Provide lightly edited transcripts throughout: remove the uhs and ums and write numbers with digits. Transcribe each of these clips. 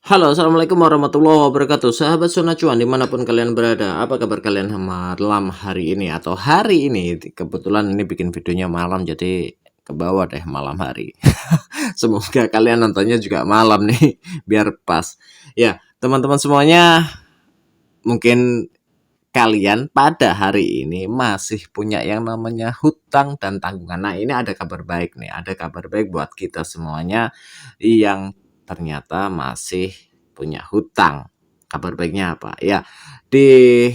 Halo, assalamualaikum warahmatullahi wabarakatuh. Sahabat Zona Cuan dimanapun kalian berada, apa kabar kalian malam hari ini atau hari ini? Kebetulan ini bikin videonya malam, jadi ke bawah deh malam hari. Semoga kalian nontonnya juga malam nih, biar pas. Ya, teman-teman semuanya, mungkin kalian pada hari ini masih punya yang namanya hutang dan tanggungan. Nah, ini ada kabar baik nih, ada kabar baik buat kita semuanya yang ternyata masih punya hutang. Kabar baiknya apa? Ya, di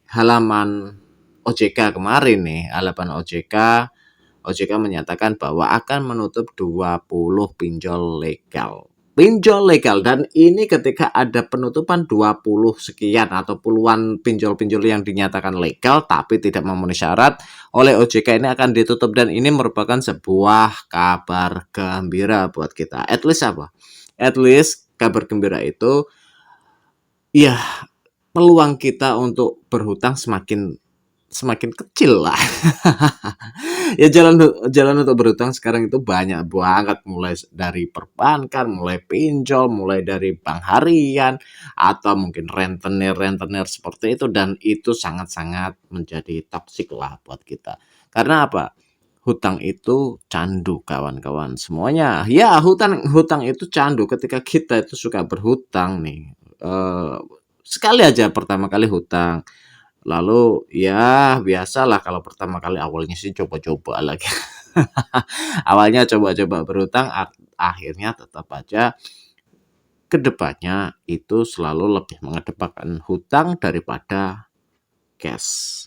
halaman OJK kemarin nih, halaman OJK menyatakan bahwa akan menutup 20 pinjol legal. Pinjol legal, dan ini ketika ada penutupan 20 sekian atau puluhan pinjol-pinjol yang dinyatakan legal tapi tidak memenuhi syarat oleh OJK, ini akan ditutup, dan ini merupakan sebuah kabar gembira buat kita. At least apa? At least kabar gembira itu ya peluang kita untuk berhutang semakin semakin kecil lah. Ya, jalan untuk berhutang sekarang itu banyak banget, mulai dari perbankan, mulai pinjol, mulai dari bank harian, atau mungkin rentenir seperti itu, dan itu sangat-sangat menjadi toksik lah buat kita. Karena apa? Hutang itu candu kawan-kawan semuanya. Ya, hutang itu candu ketika kita itu suka berhutang nih. Sekali aja pertama kali hutang. Lalu ya biasalah kalau pertama kali awalnya sih coba-coba lagi. Awalnya coba-coba berhutang, akhirnya tetap aja kedepannya itu selalu lebih mengedepankan hutang daripada cash.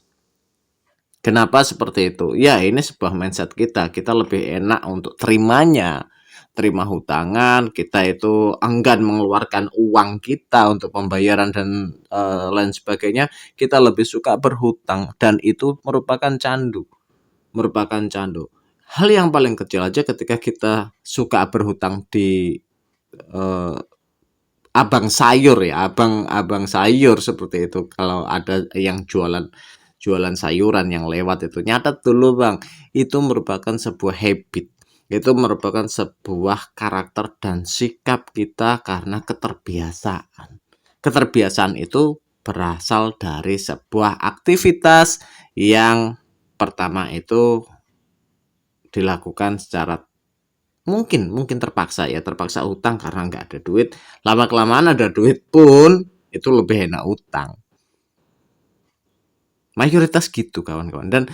Kenapa seperti itu? Ya, ini sebuah mindset kita. Kita lebih enak untuk terima hutangan, kita itu enggan mengeluarkan uang kita untuk pembayaran dan lain sebagainya. Kita lebih suka berhutang, dan itu merupakan candu. Hal yang paling kecil aja ketika kita suka berhutang di eh, abang sayur ya, abang sayur seperti itu. Kalau ada yang jualan jualan sayuran yang lewat itu, nyatet dulu bang, itu merupakan sebuah habit, itu merupakan sebuah karakter dan sikap kita karena keterbiasaan itu berasal dari sebuah aktivitas yang pertama itu dilakukan secara mungkin terpaksa ya, terpaksa utang karena nggak ada duit. Lama kelamaan ada duit pun itu lebih enak utang. Mayoritas gitu kawan-kawan. Dan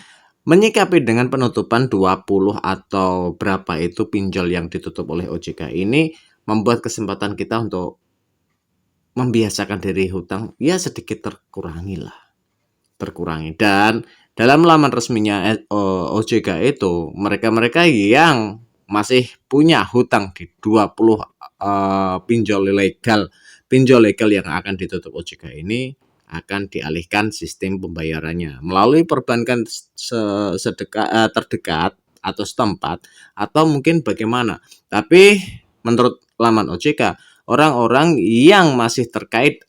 menyikapi dengan penutupan 20 atau berapa itu pinjol yang ditutup oleh OJK ini membuat kesempatan kita untuk membiasakan diri hutang ya sedikit terkurangi. Dan dalam laman resminya OJK itu, mereka-mereka yang masih punya hutang di 20 pinjol legal yang akan ditutup OJK ini akan dialihkan sistem pembayarannya melalui perbankan terdekat atau setempat, atau mungkin bagaimana. Tapi menurut laman OJK, orang-orang yang masih terkait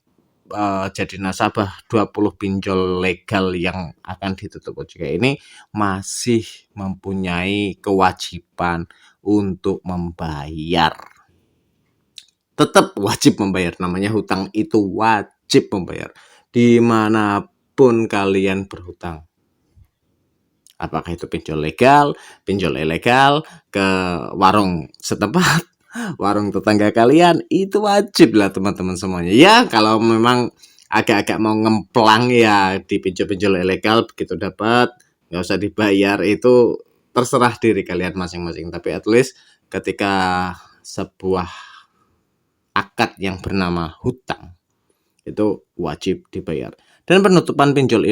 jadi nasabah 20 pinjol legal yang akan ditutup OJK ini masih mempunyai kewajiban untuk membayar. Tetap wajib membayar, namanya hutang itu wajib membayar dimanapun kalian berhutang. Apakah itu pinjol legal, pinjol ilegal, ke warung setempat, warung tetangga kalian, itu wajib lah teman-teman semuanya. Ya, kalau memang agak-agak mau ngemplang ya di pinjol-pinjol ilegal, begitu dapat nggak usah dibayar, itu terserah diri kalian masing-masing. Tapi at least ketika sebuah akad yang bernama hutang itu wajib dibayar. Dan penutupan pinjol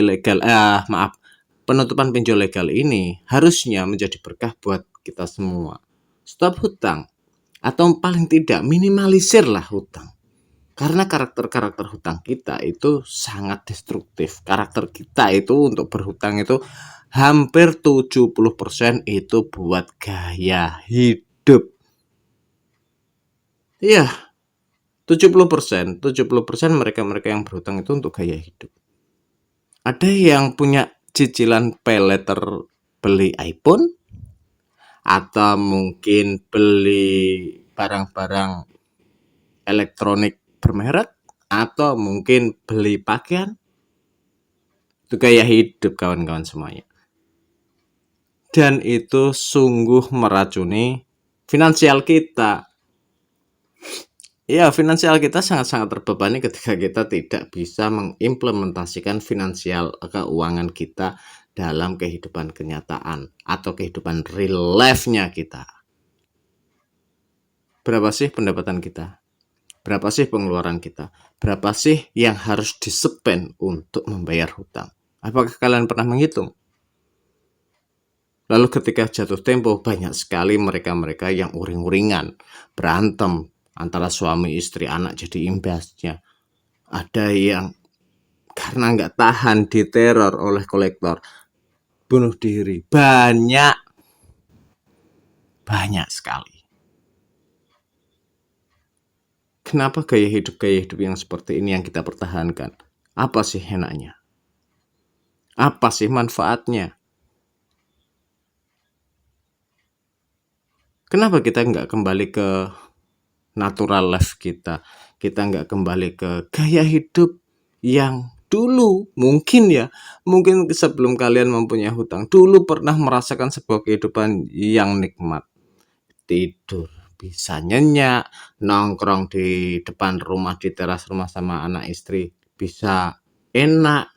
legal ini harusnya menjadi berkah buat kita semua. Stop hutang, atau paling tidak minimalisirlah hutang. Karena karakter hutang kita itu sangat destruktif. Karakter kita itu untuk berhutang itu hampir 70% itu buat gaya hidup. Iya, 70% mereka-mereka yang berhutang itu untuk gaya hidup. Ada yang punya cicilan pay letter beli iPhone, atau mungkin beli barang-barang elektronik bermerek, atau mungkin beli pakaian. Itu gaya hidup kawan-kawan semuanya. Dan itu sungguh meracuni finansial kita. Ya, finansial kita sangat-sangat terbebani ketika kita tidak bisa mengimplementasikan finansial keuangan kita dalam kehidupan kenyataan atau kehidupan real life-nya kita. Berapa sih pendapatan kita? Berapa sih pengeluaran kita? Berapa sih yang harus di-spend untuk membayar hutang? Apakah kalian pernah menghitung? Lalu ketika jatuh tempo, banyak sekali mereka-mereka yang uring-uringan, berantem antara suami istri, anak jadi imbasnya. Ada yang karena nggak tahan diteror oleh kolektor, bunuh diri. Banyak sekali. Kenapa gaya hidup yang seperti ini yang kita pertahankan? Apa sih enaknya? Apa sih manfaatnya? Kenapa kita nggak kembali ke natural life kita? Kita nggak kembali ke gaya hidup yang dulu mungkin sebelum kalian mempunyai hutang, dulu pernah merasakan sebuah kehidupan yang nikmat. Tidur bisa nyenyak, nongkrong di depan rumah, di teras rumah sama anak istri bisa enak,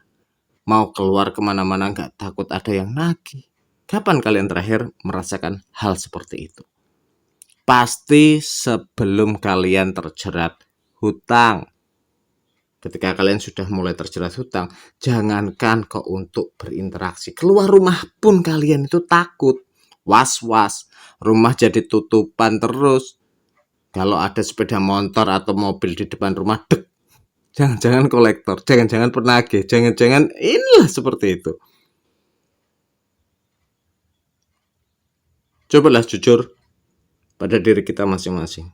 mau keluar kemana-mana nggak takut ada yang nagih. Kapan kalian terakhir merasakan hal seperti itu? Pasti sebelum kalian terjerat hutang. Ketika kalian sudah mulai terjerat hutang, jangankan kok untuk berinteraksi, keluar rumah pun kalian itu takut, was-was, rumah jadi tutupan terus. Kalau ada sepeda motor atau mobil di depan rumah, dek, jangan-jangan kolektor, jangan-jangan penagih, jangan-jangan inilah seperti itu. Cobalah jujur pada diri kita masing-masing.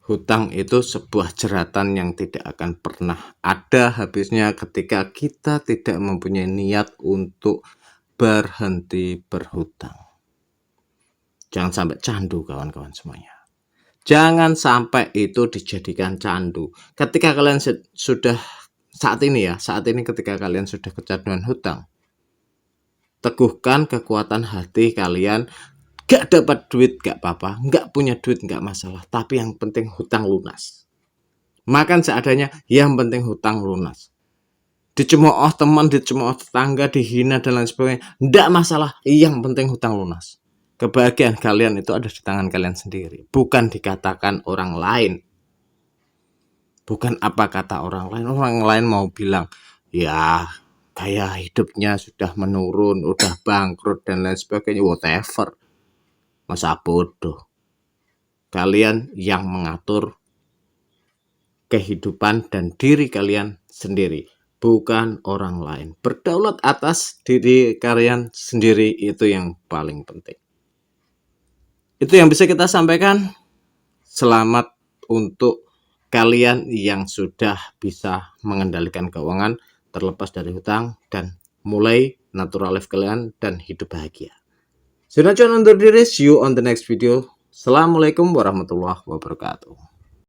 Hutang itu sebuah jeratan yang tidak akan pernah ada habisnya ketika kita tidak mempunyai niat untuk berhenti berhutang. Jangan sampai candu kawan-kawan semuanya. Jangan sampai itu dijadikan candu. Ketika kalian sudah saat ini ketika kalian sudah kecanduan hutang, teguhkan kekuatan hati kalian. Gak dapat duit gak apa-apa, gak punya duit gak masalah, tapi yang penting hutang lunas. Makan seadanya, yang penting hutang lunas. Dicemooh teman, dicemooh tetangga, dihina dan lain sebagainya, gak masalah, yang penting hutang lunas. Kebahagiaan kalian itu ada di tangan kalian sendiri, bukan dikatakan orang lain. Bukan apa kata orang lain. Orang lain mau bilang, ya gaya hidupnya sudah menurun, udah bangkrut dan lain sebagainya, whatever. Masa bodoh. Kalian yang mengatur kehidupan dan diri kalian sendiri, bukan orang lain. Berdaulat atas diri kalian sendiri, itu yang paling penting. Itu yang bisa kita sampaikan. Selamat untuk kalian yang sudah bisa mengendalikan keuangan, terlepas dari hutang, dan mulai natural life kalian dan hidup bahagia. Saya undur diri, see you on the next video. Assalamualaikum warahmatullahi wabarakatuh.